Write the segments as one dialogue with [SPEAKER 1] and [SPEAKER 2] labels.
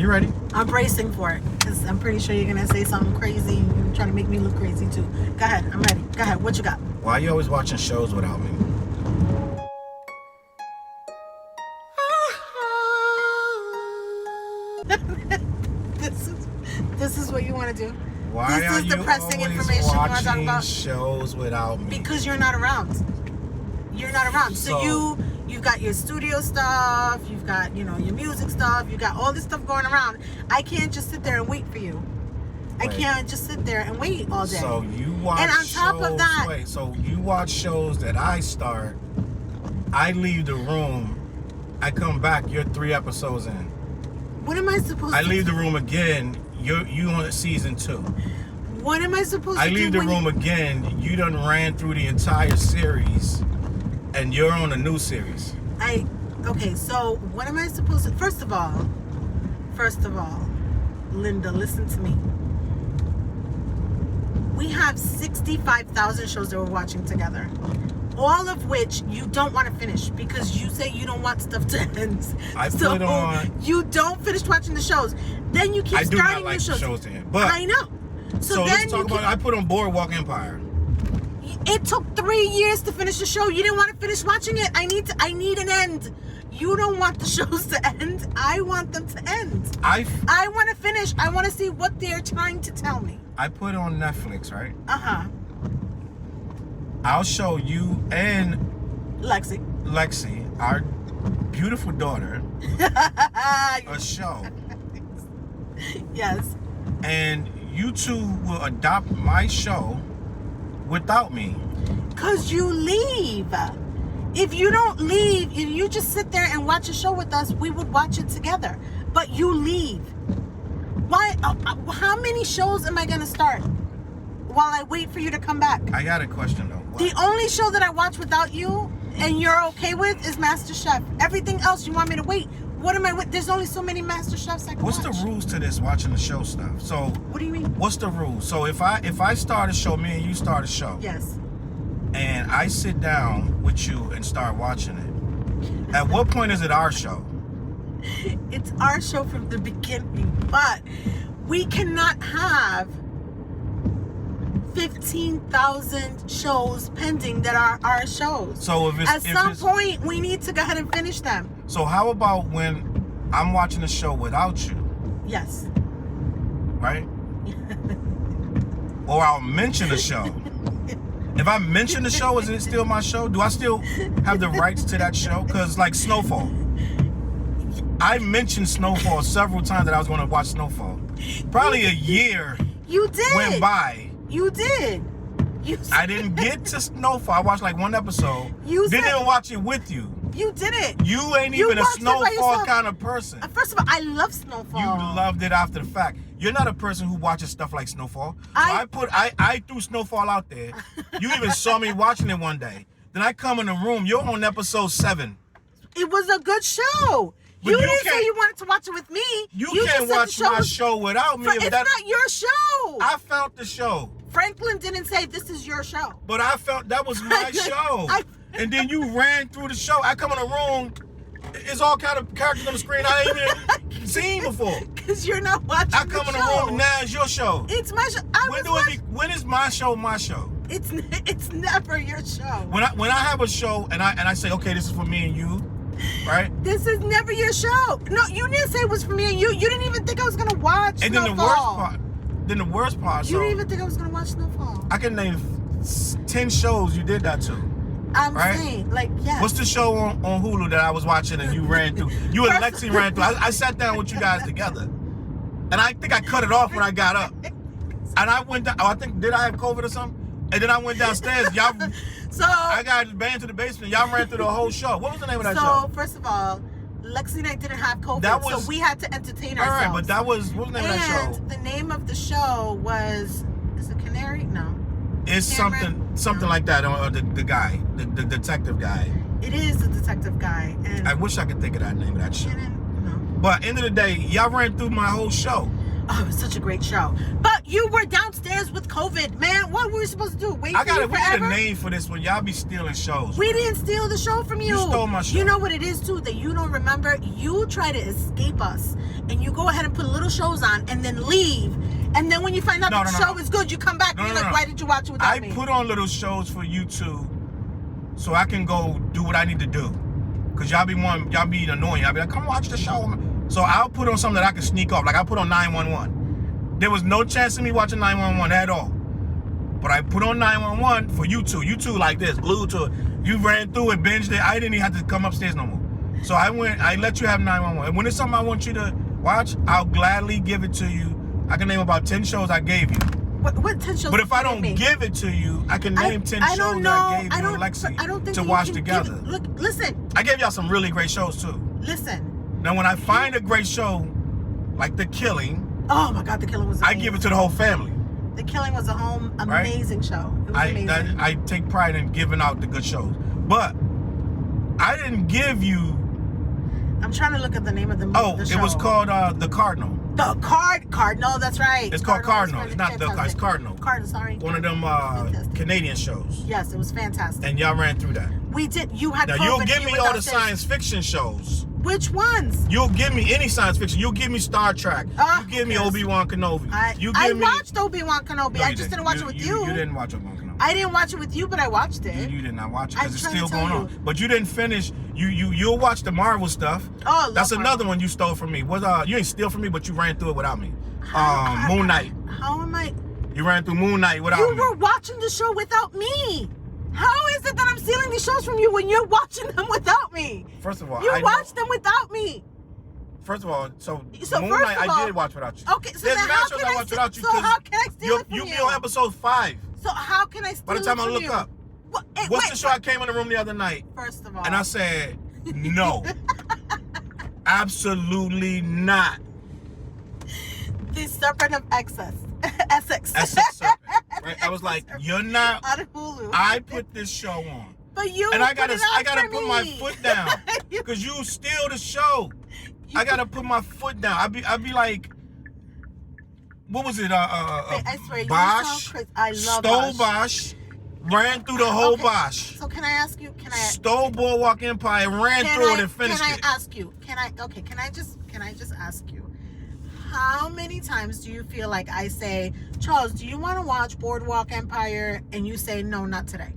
[SPEAKER 1] you ready?
[SPEAKER 2] I'm bracing for it because I'm pretty sure you're gonna say something crazy. You're trying to make me look crazy too. Go ahead, I'm ready. Go ahead, what you got?
[SPEAKER 1] Why are you always watching shows without me?
[SPEAKER 2] This is what you want to do.
[SPEAKER 1] Why
[SPEAKER 2] this
[SPEAKER 1] are
[SPEAKER 2] is
[SPEAKER 1] you
[SPEAKER 2] depressing
[SPEAKER 1] always
[SPEAKER 2] information you want to talk
[SPEAKER 1] watching
[SPEAKER 2] about?
[SPEAKER 1] shows without me?
[SPEAKER 2] Because you're not around. You're not around. So you've got your studio stuff, you've got, you know, your music stuff, you got all this stuff going around. I can't just sit there and wait for you. I can't just sit there and wait all day.
[SPEAKER 1] So you watch
[SPEAKER 2] and on top
[SPEAKER 1] shows,
[SPEAKER 2] of that,
[SPEAKER 1] wait, so you watch shows that I start, I leave the room, I come back, you're 3 episodes in.
[SPEAKER 2] what am I supposed to
[SPEAKER 1] I leave the room again, you on season 2.
[SPEAKER 2] What am I supposed to do?
[SPEAKER 1] I leave the room again, you done ran through the entire series, and you're on a new series.
[SPEAKER 2] Okay, so what am I supposed to, first of all, Linda, listen to me. We have 65,000 shows that we're watching together. All of which you don't want to finish because you say you don't want stuff to end.
[SPEAKER 1] I put on.
[SPEAKER 2] You don't finish watching the shows. Then you keep
[SPEAKER 1] I do
[SPEAKER 2] starting
[SPEAKER 1] not like
[SPEAKER 2] new shows.
[SPEAKER 1] the shows to end. But
[SPEAKER 2] I know.
[SPEAKER 1] So
[SPEAKER 2] then
[SPEAKER 1] let's talk about. I put on Boardwalk Empire.
[SPEAKER 2] It took 3 years to finish the show. You didn't want to finish watching it. I need an end. You don't want the shows to end. I want them to end. I want to finish. I want to see what they're trying to tell me.
[SPEAKER 1] I put on Netflix, right?
[SPEAKER 2] Uh-huh.
[SPEAKER 1] I'll show you and
[SPEAKER 2] Lexi,
[SPEAKER 1] our beautiful daughter, a show.
[SPEAKER 2] Yes.
[SPEAKER 1] And you two will adopt my show without me.
[SPEAKER 2] Because you leave. If you don't leave, if you just sit there and watch a show with us, we would watch it together. But you leave. Why? How many shows am I going to start while I wait for you to come back?
[SPEAKER 1] I got a question, though. What?
[SPEAKER 2] The only show that I watch without you and you're okay with is MasterChef. Everything else you want me to wait. What am I with? There's only so many MasterChefs I can
[SPEAKER 1] What's
[SPEAKER 2] watch.
[SPEAKER 1] the rules to this watching the show stuff? So
[SPEAKER 2] what do you mean?
[SPEAKER 1] What's the rules? So if I start a show, me and you start a show.
[SPEAKER 2] Yes.
[SPEAKER 1] And I sit down with you and start watching it. At what point is it our show?
[SPEAKER 2] It's our show from the beginning, but we cannot have 15,000 shows pending that are our shows.
[SPEAKER 1] So if it's
[SPEAKER 2] at some point we need to go ahead and finish them.
[SPEAKER 1] So how about when I'm watching a show without you?
[SPEAKER 2] Yes.
[SPEAKER 1] Right? Or I'll mention the show. If I mention the show, is it still my show? Do I still have the rights to that show? Because like Snowfall, I mentioned Snowfall several times that I was going to watch Snowfall. Probably a year went by.
[SPEAKER 2] You did.
[SPEAKER 1] I didn't get to Snowfall. I watched like one episode. Didn't watch it with you.
[SPEAKER 2] You did it.
[SPEAKER 1] You ain't even a Snowfall kind of person.
[SPEAKER 2] First of all, I love Snowfall.
[SPEAKER 1] You loved it after the fact. You're not a person who watches stuff like Snowfall. So I threw Snowfall out there. You even saw me watching it one day. Then I come in the room. You're on episode 7.
[SPEAKER 2] It was a good show. You didn't say you wanted to watch it with me.
[SPEAKER 1] You can't watch my show without me.
[SPEAKER 2] It's not your show.
[SPEAKER 1] I found the show.
[SPEAKER 2] Franklin didn't say this is your show.
[SPEAKER 1] But I felt that was my show. And then you ran through the show. I come in the room. It's all kind of characters on the screen I ain't even seen before.
[SPEAKER 2] Because you're not watching
[SPEAKER 1] I come in the room and now it's your show.
[SPEAKER 2] It's my show.
[SPEAKER 1] When is my show my show?
[SPEAKER 2] It's never your show.
[SPEAKER 1] When I have a show and I say, okay, this is for me and you, right?
[SPEAKER 2] This is never your show. No, you didn't say it was for me and you. You didn't even think I was gonna watch
[SPEAKER 1] and
[SPEAKER 2] Snowfall.
[SPEAKER 1] Then the worst part.
[SPEAKER 2] You didn't even think I was gonna watch Snowfall.
[SPEAKER 1] I can name 10 shows you did that to.
[SPEAKER 2] I'm saying, like, yes.
[SPEAKER 1] What's the show on Hulu that I was watching and you ran through? You and Lexi ran through. I sat down with you guys together. And I think I cut it off when I got up. And I went down, did I have COVID or something? And then I went downstairs. I got banned to the basement. Y'all ran through the whole show. What was the name of that show?
[SPEAKER 2] So, first of all, Lexi and I didn't have COVID, so we had to entertain ourselves.
[SPEAKER 1] All right, but what was the name of that show?
[SPEAKER 2] And the name of the show was, is it Canary? No.
[SPEAKER 1] It's something like that. The guy, the detective guy.
[SPEAKER 2] It is the detective guy. And
[SPEAKER 1] I wish I could think of that name of that show.
[SPEAKER 2] No.
[SPEAKER 1] But end of the day, y'all ran through my whole show.
[SPEAKER 2] Oh, it was such a great show. But You were downstairs with COVID, man. What were we supposed to do? Wait for you
[SPEAKER 1] we
[SPEAKER 2] forever?
[SPEAKER 1] need a name for this one. Y'all be stealing shows.
[SPEAKER 2] We didn't steal the show from you.
[SPEAKER 1] You stole my show.
[SPEAKER 2] You know what it is too that you don't remember? You try to escape us, and you go ahead and put little shows on, and then leave. And then when you find out the show is good, you come back and you're like, why did you watch it without me?
[SPEAKER 1] I put on little shows for you two, so I can go do what I need to do. Cause y'all be annoying. I'll be like, come watch the show. So I'll put on something that I can sneak off. Like I'll put on 911. There was no chance of me watching 911 at all. But I put on 911 for you two. You two like this, glued to it. You ran through it, binged it. I didn't even have to come upstairs no more. So I let you have 911. And when it's something I want you to watch, I'll gladly give it to you. I can name about 10 shows I gave you.
[SPEAKER 2] What 10 shows?
[SPEAKER 1] But if I don't give it to you, I can name 10 shows that I gave you and Lexi to watch together.
[SPEAKER 2] Look, listen.
[SPEAKER 1] I gave y'all some really great shows too.
[SPEAKER 2] Listen.
[SPEAKER 1] Now when I find a great show, like The Killing.
[SPEAKER 2] Oh my God, The Killing was amazing.
[SPEAKER 1] I give it to the whole family.
[SPEAKER 2] The Killing was amazing show. It was amazing.
[SPEAKER 1] I take pride in giving out the good shows. But I didn't give you...
[SPEAKER 2] I'm trying to look at the name of the movie.
[SPEAKER 1] Oh, it was called The Cardinal.
[SPEAKER 2] The Cardinal, that's right.
[SPEAKER 1] It's called Cardinal. It's not The Cardinal. It's Cardinal.
[SPEAKER 2] Cardinal, sorry.
[SPEAKER 1] One of them Canadian shows.
[SPEAKER 2] Yes, it was fantastic.
[SPEAKER 1] And y'all ran through that.
[SPEAKER 2] We did. You had
[SPEAKER 1] now,
[SPEAKER 2] COVID.
[SPEAKER 1] You'll give me all the science fiction shows.
[SPEAKER 2] Which ones?
[SPEAKER 1] You'll give me any science fiction. You'll give me Star Trek. You give me Obi-Wan Kenobi.
[SPEAKER 2] I watched Obi-Wan Kenobi.
[SPEAKER 1] No,
[SPEAKER 2] I just didn't watch it with you.
[SPEAKER 1] You didn't watch Obi-Wan Kenobi.
[SPEAKER 2] I didn't watch it with you, but I watched it.
[SPEAKER 1] You did not watch it because it's still going on. But you didn't finish. You'll watch the Marvel stuff.
[SPEAKER 2] Oh,
[SPEAKER 1] that's another one you stole from me. You ain't steal from me, but you ran through it without me. Moon Knight.
[SPEAKER 2] How am I?
[SPEAKER 1] You ran through Moon Knight without me.
[SPEAKER 2] You were watching the show without me. How is it that I'm stealing these shows from you when you're watching them without me?
[SPEAKER 1] First of all,
[SPEAKER 2] you watched them without me.
[SPEAKER 1] First of all, so Moon Knight I did watch without you.
[SPEAKER 2] Okay, so then how can I steal it from you?
[SPEAKER 1] You'll be on episode 5.
[SPEAKER 2] So how can I steal it from you?
[SPEAKER 1] By the time I look up. What's the show I came in the room the other night?
[SPEAKER 2] First of all.
[SPEAKER 1] And I said, no. Absolutely not.
[SPEAKER 2] The Serpent of Essex.
[SPEAKER 1] Essex Serpent. Right? I was like, you're not.
[SPEAKER 2] Out of Hulu.
[SPEAKER 1] I put this show on.
[SPEAKER 2] But you
[SPEAKER 1] and I gotta put my foot down. Because you steal the show. I gotta put my foot down. I'd be like, what was it?
[SPEAKER 2] I swear,
[SPEAKER 1] Bosch.
[SPEAKER 2] I love
[SPEAKER 1] stole Bosch. Ran through the whole Bosch.
[SPEAKER 2] So can I ask you?
[SPEAKER 1] Stole Boardwalk Empire, ran through it and finished it.
[SPEAKER 2] Can I ask you? Can I just ask you? How many times do you feel like I say, Charles, do you want to watch Boardwalk Empire? And you say, no, not today.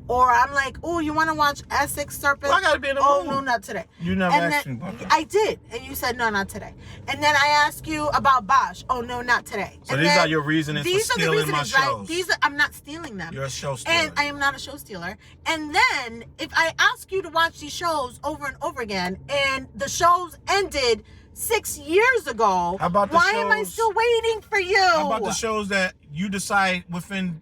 [SPEAKER 2] Or I'm like, oh, you want to watch Essex Serpent?
[SPEAKER 1] Well, I gotta be in the
[SPEAKER 2] mood.
[SPEAKER 1] mood.
[SPEAKER 2] No, not today.
[SPEAKER 1] You never asked me about that.
[SPEAKER 2] I did. And you said, no, not today. And then I asked you about Bosch. Oh, no, not today.
[SPEAKER 1] So these are your reasonings for stealing my shows.
[SPEAKER 2] Right? I'm not stealing them.
[SPEAKER 1] You're a show stealer.
[SPEAKER 2] And I am not a show stealer. And then if I ask you to watch these shows over and over again, and the shows ended 6 years ago, why am I still waiting for you?
[SPEAKER 1] How about the shows that you decide within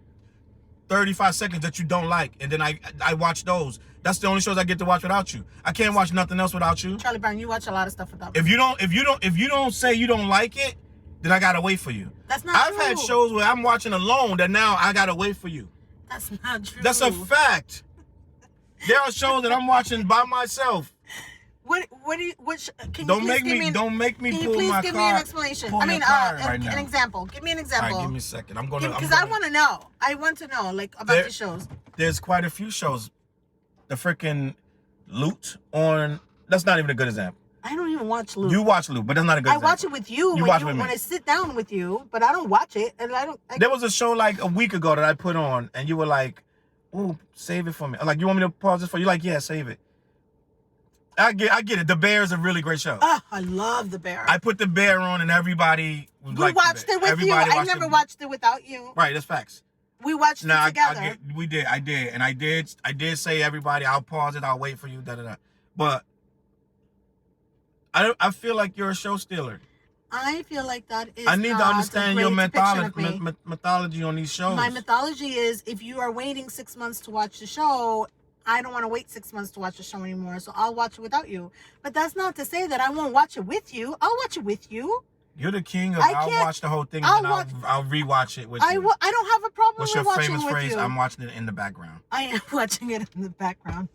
[SPEAKER 1] 35 seconds that you don't like, and then I watch those? That's the only shows I get to watch without you. I can't watch nothing else without you.
[SPEAKER 2] Charlie Brown, you watch a lot of stuff without me.
[SPEAKER 1] If you don't say you don't like it, then I gotta wait for you.
[SPEAKER 2] That's not true.
[SPEAKER 1] I've had shows where I'm watching alone that now I gotta wait for you.
[SPEAKER 2] That's not true.
[SPEAKER 1] That's a fact. There are shows that I'm watching by myself.
[SPEAKER 2] Don't make me
[SPEAKER 1] pull my car.
[SPEAKER 2] Can you please give me an explanation? An example. Give me an example.
[SPEAKER 1] All right, give me a second.
[SPEAKER 2] Because I want to know. I want to know, about these shows.
[SPEAKER 1] There's quite a few shows. The freaking Loot on. That's not even a good example.
[SPEAKER 2] I don't even watch Loot.
[SPEAKER 1] You watch Loot, but that's not a good example.
[SPEAKER 2] I watch it with you. When I sit down with you, but I don't watch it, and There
[SPEAKER 1] was a show like a week ago that I put on, and you were like, "Ooh, save it for me." I'm like, you want me to pause this for you? Like, yeah, save it. I get it. The Bear is a really great show.
[SPEAKER 2] Oh, I love The Bear.
[SPEAKER 1] I put The Bear on, and everybody
[SPEAKER 2] watched it with you. I never watched it without you.
[SPEAKER 1] Right, that's facts.
[SPEAKER 2] We watched it together.
[SPEAKER 1] We did. I did, and I did say everybody. I'll pause it. I'll wait for you. But I feel like you're a show stealer.
[SPEAKER 2] I feel like that is.
[SPEAKER 1] I need to understand your mythology on these shows.
[SPEAKER 2] My mythology is, if you are waiting 6 months to watch the show, I don't want to wait 6 months to watch the show anymore, so I'll watch it without you. But that's not to say that I won't watch it with you. I'll watch it with you.
[SPEAKER 1] You're the king of I'll watch the whole thing and then I'll rewatch it with you.
[SPEAKER 2] I don't have a problem
[SPEAKER 1] with
[SPEAKER 2] watching it with you.
[SPEAKER 1] What's your famous phrase? I'm watching it in the background.
[SPEAKER 2] I am watching it in the background.